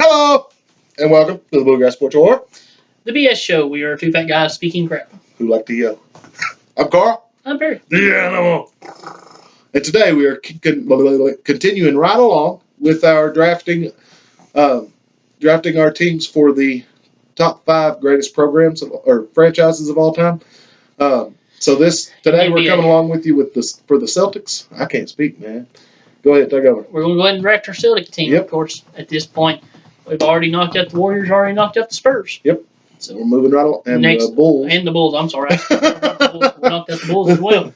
Hello, and welcome to the Bluegrass Sports War, The BS Show. We are two fat guys speaking crap. who like to yell. I'm Carl. I'm Perry. The animal. And today we are continuing right along with our drafting our teams for the top 5 greatest programs or franchises of all time. Today we're coming along with you for the Celtics. I can't speak, man. Go ahead, take over. We're going to go ahead and draft our Celtics team. Yep. Of course, at this point, we've already knocked out the Warriors, already knocked out the Spurs. Yep. So we're moving right along. And the Bulls. And the Bulls, I'm sorry. We knocked out the Bulls as well.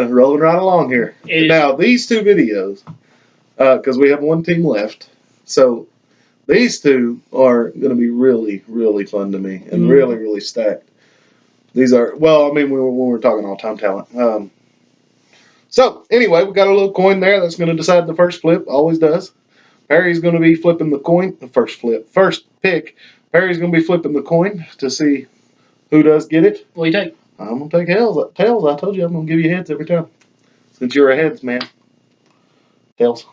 Rolling right along here. Now, these two videos, because we have one team left, so these two are going to be really, really fun to me and really, really stacked. These are, when we're talking all-time talent. So, anyway, we got a little coin there that's going to decide the first flip. Always does. Perry's going to be flipping the coin. The first pick. Perry's going to be flipping the coin to see who does get it. What do you take? I'm going to take tails. I told you I'm going to give you heads every time. Since you're a heads man. Tails.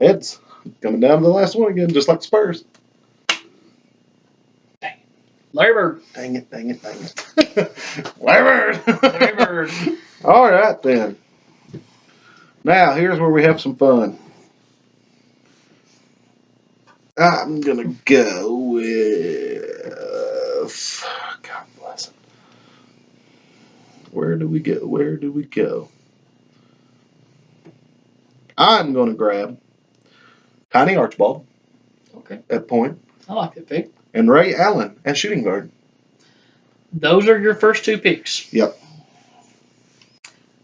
Heads. Coming down to the last one again, just like the Spurs. Larry Bird. Dang it. Larry Bird. All right, then. Now, here's where we have some fun. I'm going to go with... God bless it. Where do we go? I'm going to grab Tiny Archibald. Okay. At point. I like that pick. And Ray Allen at shooting guard. Those are your first two picks. Yep.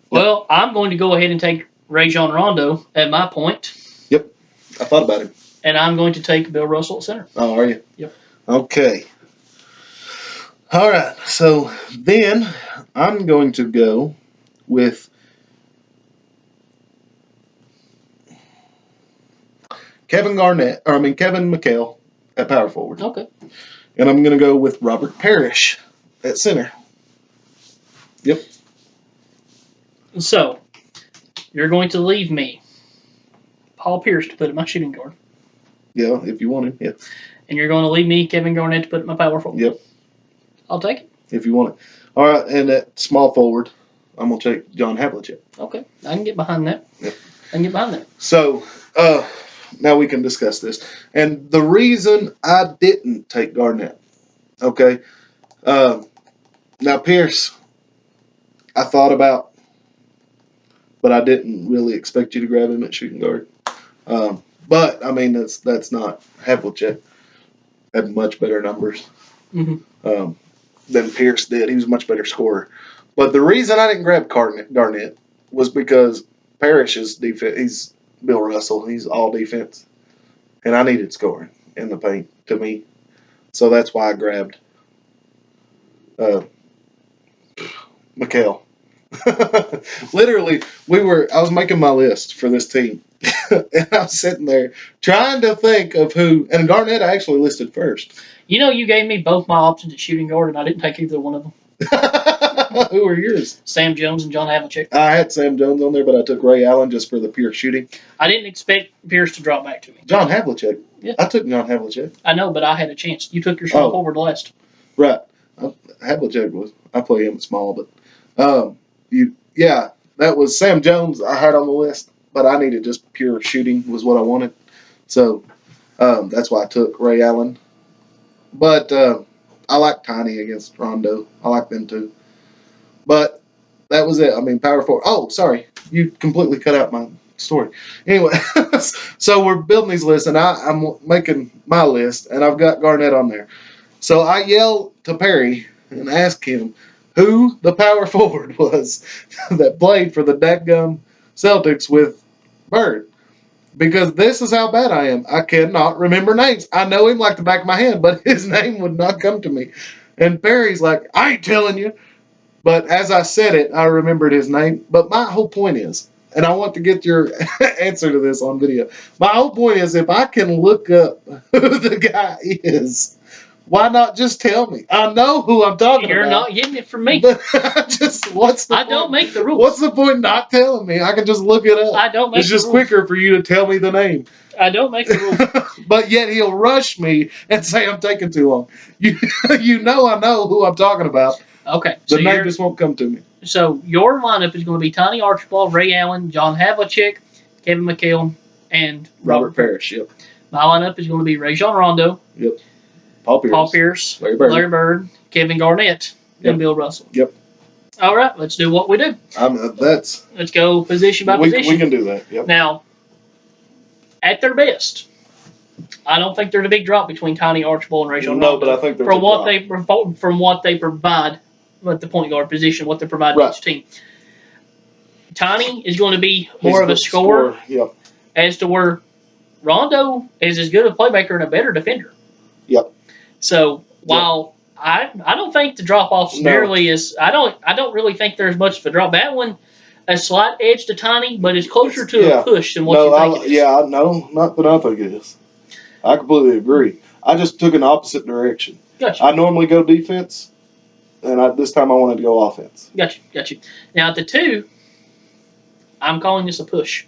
Well, I'm going to go ahead and take Rajon Rondo at my point. Yep. I thought about him. And I'm going to take Bill Russell at center. Oh, are you? Yep. Okay. All right. So then I'm going to go with Kevin McHale at power forward. Okay. And I'm going to go with Robert Parrish at center. Yep. So, you're going to leave me Paul Pierce to put at my shooting guard. Yeah, if you want him, yeah. And you're going to leave me Kevin Garnett to put at my power forward. Yep. I'll take it. If you want it. All right, and at small forward, I'm going to take John Havlicek. Okay, I can get behind that. Yep. I can get behind that. So, now we can discuss this. And the reason I didn't take Garnett, okay, now Pierce, I thought about, but I didn't really expect you to grab him at shooting guard. But, that's not Havlicek. Had much better numbers than Pierce did. He was a much better scorer. But the reason I didn't grab Garnett was because Parrish's defense, he's Bill Russell. He's all defense. And I needed scoring in the paint to me. So that's why I grabbed McHale. Literally, I was making my list for this team. And I was sitting there trying to think of who, and Garnett I actually listed first. You know, you gave me both my options at shooting guard, and I didn't take either one of them. Who are yours? Sam Jones and John Havlicek. I had Sam Jones on there, but I took Ray Allen just for the pure shooting. I didn't expect Pierce to drop back to me. John Havlicek. Yeah. I took John Havlicek. I know, but I had a chance. You took your small forward last. Right. Havlicek I play him small, but that was Sam Jones I had on the list, but I needed just pure shooting was what I wanted. So that's why I took Ray Allen. But I like Tiny against Rondo. I like them too. But that was it. Power forward. Oh, sorry. You completely cut out my story. Anyway, so we're building these lists, and I'm making my list, and I've got Garnett on there. So I yell to Perry and ask him who the power forward was that played for the dadgum Celtics with Bird. Because this is how bad I am. I cannot remember names. I know him like the back of my hand, but his name would not come to me. And Perry's like, I ain't telling you. But as I said it, I remembered his name. But my whole point is, and I want to get your answer to this on video. My whole point is if I can look up who the guy is Why not just tell me? I know who I'm talking You're about. not getting it from me. But what's the I point? don't make the rules. What's the point not telling me? I can just look it up. I don't make It's the just rules. quicker for you to tell me the name. I don't make the rules. But yet he'll rush me and say I'm taking too long. You know I know who I'm talking about. Okay. The name just won't come to me. So your lineup is going to be Tiny Archibald, Ray Allen, John Havlicek, Kevin McHale, and Robert Parrish. Yep. My lineup is going to be Rajon Rondo. Yep. Paul Pierce. Larry Bird. Kevin Garnett, and Bill Russell. Yep. All right, let's do what we do. Let's go position by position. We can do that. Yep. Now, at their best, I don't think there's a big drop between Tiny Archibald and Rajon Rondo. No, but I think there's from what they provide at the point guard position, what they provide to each team. Tiny is going to be more of a scorer. Yep. As to where Rondo is as good a playmaker and a better defender. Yep. So while I don't think the drop off's nearly as I don't really think there's much of a drop. That one a slight edge to Tiny, but it's closer to a push than what you think it is. Yeah, no, not that I think it is. I completely agree. I just took an opposite direction. Gotcha. I normally go defense, and this time I wanted to go offense. Gotcha. Now at the 2, I'm calling this a push.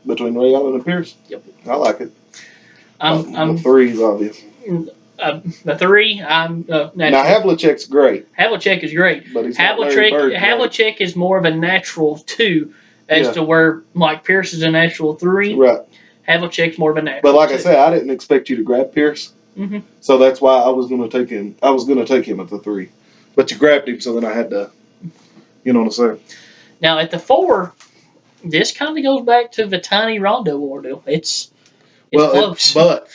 Between Ray Allen and Pierce? Yep. I like it. I'm the 3 is obvious. The 3, I'm now Havlicek's great. Havlicek is great. But he's Havlicek is more of a natural 2 as to where Mike Pierce is a natural 3. Right. Havlicek's more of a natural. But like I said, I didn't expect you to grab Pierce. Mm-hmm. So that's why I was going to take him. I was going to take him at the 3. But you grabbed him, so then I had to, you know what I'm saying. Now at the 4, this kind of goes back to the Tiny Rondo ordeal. It's close. But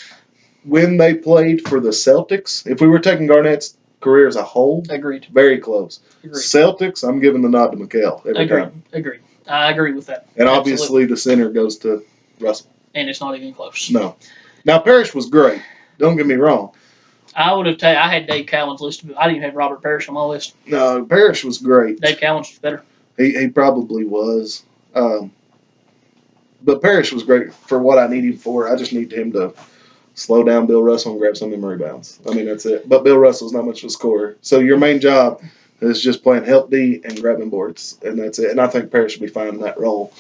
when they played for the Celtics, if we were taking Garnett's career as a whole, agreed. Very close. Agreed. Celtics, I'm giving the nod to McHale every time. Agreed. I agree with that. And obviously the center goes to Russell. And it's not even close. No. Now Parrish was great. Don't get me wrong. I had Dave Cowan's list. I didn't even have Robert Parrish on my list. No, Parrish was great. Dave Cowan's was better. He probably was. But Parrish was great for what I need him for. I just need him to slow down Bill Russell and grab some of them rebounds. I mean, that's it. But Bill Russell's not much of a scorer. So your main job is just playing help D and grabbing boards. And that's it. And I think Parrish will be fine in that role.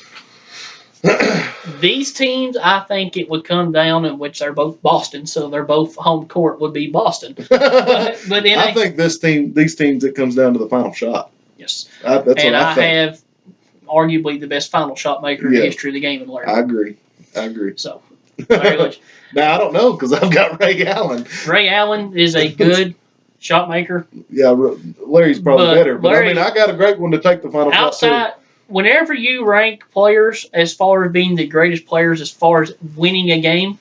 These teams, I think it would come down in which they're both Boston, so they're both home court would be Boston. But I think these teams, it comes down to the final shot. Yes. That's what I think. Have arguably the best final shot maker in the history of the game in Larry. I agree. So, very much. Now, I don't know because I've got Ray Allen. Ray Allen is a good shot maker. Yeah, Larry's probably better. But, I got a great one to take the final shot, too. Whenever you rank players as far as being the greatest players as far as winning a game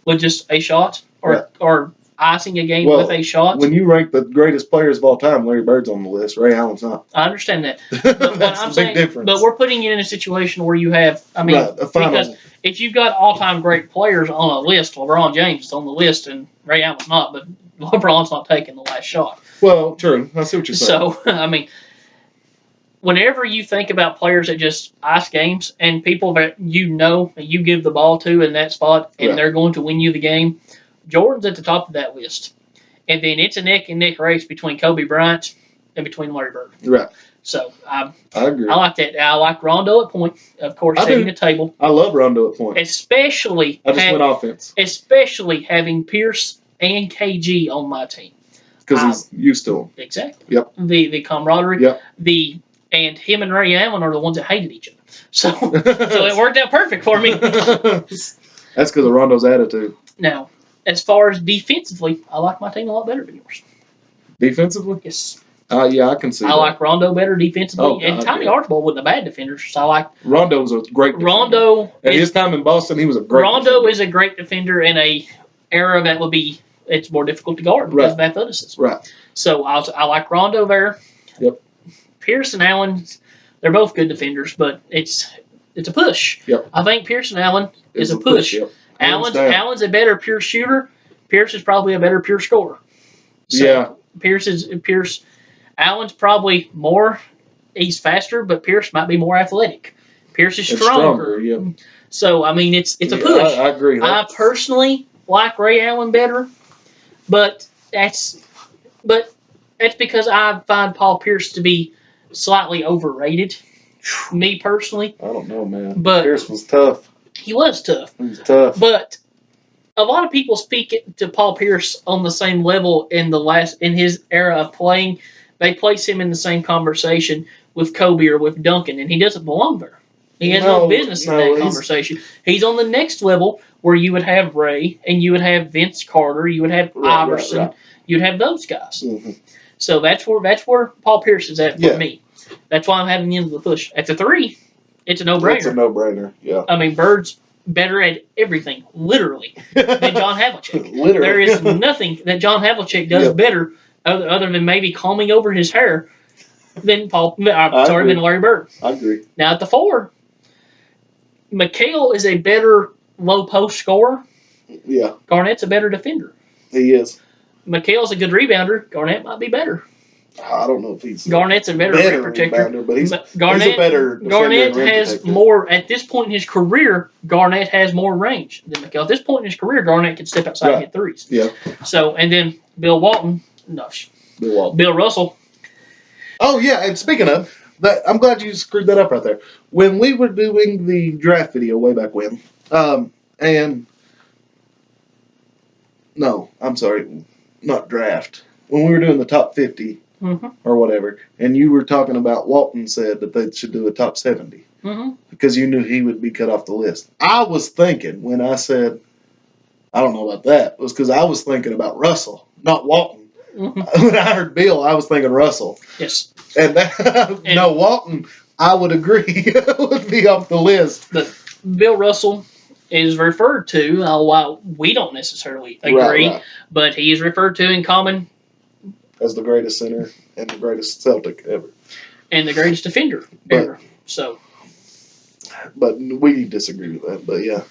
with just a shot or icing a game with a shot. When you rank the greatest players of all time, Larry Bird's on the list. Ray Allen's not. I understand that. That's the big difference. But we're putting it in a situation where you have, because if you've got all-time great players on a list, LeBron James is on the list and Ray Allen's not, but LeBron's not taking the last shot. Well, true. I see what you're saying. So, whenever you think about players that just ice games and people that you give the ball to in that spot and they're going to win you the game, Jordan's at the top of that list. And then it's a neck and neck race between Kobe Bryant and between Larry Bird. Right. So I agree. I like that. I like Rondo at point, of course, setting the table. I love Rondo at point. Especially I just went offense. Especially having Pierce and KG on my team. Because he's used to them. Exactly. Yep. The camaraderie. Yep. And him and Ray Allen are the ones that hated each other. So it worked out perfect for me. That's because of Rondo's attitude. Now, as far as defensively, I like my team a lot better than yours. Defensively? Yes. Yeah, I can see that. I like Rondo better defensively. And Tiny Archibald wasn't a bad defender, so I like... Rondo was a great defender. At his time in Boston, he was a great defender. Is a great defender in a era that would be... It's more difficult to guard because of athleticism. Right. So I like Rondo there. Yep. Pierce and Allen, they're both good defenders, but it's a push. Yep. I think Pierce and Allen is a push. Yep. Allen's a better pure shooter. Pierce is probably a better pure scorer. So Allen's probably more. He's faster, but Pierce might be more athletic. Pierce is stronger. Yep. So it's a push. I agree. I personally like Ray Allen better, But that's but that's because I find Paul Pierce to be slightly overrated. Me personally, I don't know, man. but Pierce was tough. he was tough. He was tough. But a lot of people speak to Paul Pierce on the same level in his era of playing. They place him in the same conversation with Kobe or with Duncan, and he doesn't belong there. He has no business in that conversation. He's on the next level where you would have Ray and you would have Vince Carter, you would have Iverson, right. you'd have those guys. Mm-hmm. So that's where Paul Pierce is at for me. That's why I'm having the end of the push. At the 3, it's a no-brainer. It's a no-brainer. Yeah. I mean, Bird's better at everything, literally, than John Havlicek. Literally. There is nothing that John Havlicek does better, other than maybe combing over his hair, than than Larry Bird. I agree. Now at the 4, McHale is a better low post scorer. Yeah. Garnett's a better defender. He is. McHale's a good rebounder. Garnett might be better. I don't know if he's Garnett's a better rim protector, rebounder, but he's a Garnett better Garnett rim has protector. more at this point in his career. Garnett has more range than McHale. At this point in his career, Garnett can step outside and hit threes. Yeah. So and then Bill Russell. Oh yeah, and speaking of that, I'm glad you screwed that up right there. When we were doing the draft video way back when, and no, I'm sorry, not draft. When we were doing the top 50 or whatever, and you were talking about Walton said that they should do a top 70 because you knew he would be cut off the list. I was thinking when I said, I don't know about that, was because I was thinking about Russell, not Walton. When I heard Bill, I was thinking Russell. Yes. And no, Walton, I would agree, would be off the list. But Bill Russell is referred to, while we don't necessarily agree, right. but he is referred to in common as the greatest center and the greatest Celtic ever. And the greatest defender ever. So. But we disagree with that, but yeah.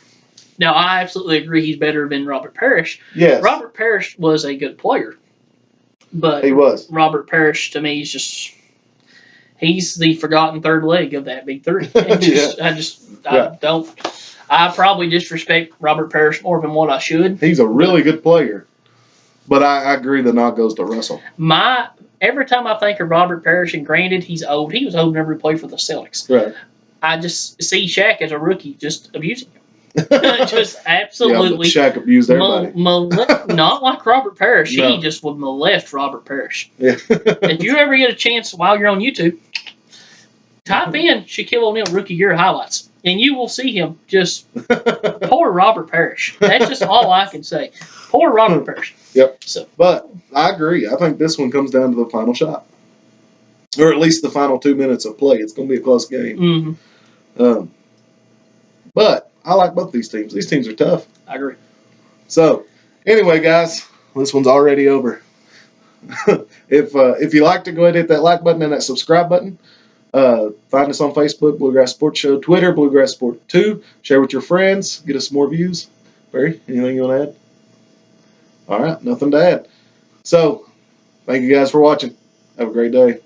Now, I absolutely agree he's better than Robert Parrish. Yes. Robert Parrish was a good player. But he was. Robert Parrish, to me, he's the forgotten third leg of that big 3. I probably disrespect Robert Parrish more than what I should. He's a really good player. But I agree the nod goes to Russell. Every time I think of Robert Parrish, and granted, he's old. He was old whenever he played for the Celtics. Right. I just see Shaq as a rookie just abusing him. Just absolutely. Yeah, but Shaq abused everybody. Not like Robert Parrish. No. He just would molest Robert Parrish. Yeah. If you ever get a chance while you're on YouTube, type in Shaquille O'Neal rookie year highlights, and you will see him just poor Robert Parrish. That's just all I can say. Poor Robert Parrish. Yep. So, but I agree. I think this one comes down to the final shot, or at least the final 2 minutes of play. It's going to be a close game. Mm-hmm. But I like both these teams. These teams are tough. I agree. So, anyway, guys, this one's already over. If you like to, go ahead and hit that like button and that subscribe button. Find us on Facebook, Bluegrass Sports Show, Twitter, Bluegrass Sport 2. Share with your friends. Get us more views. Barry, anything you want to add? All right, nothing to add. So, thank you guys for watching. Have a great day.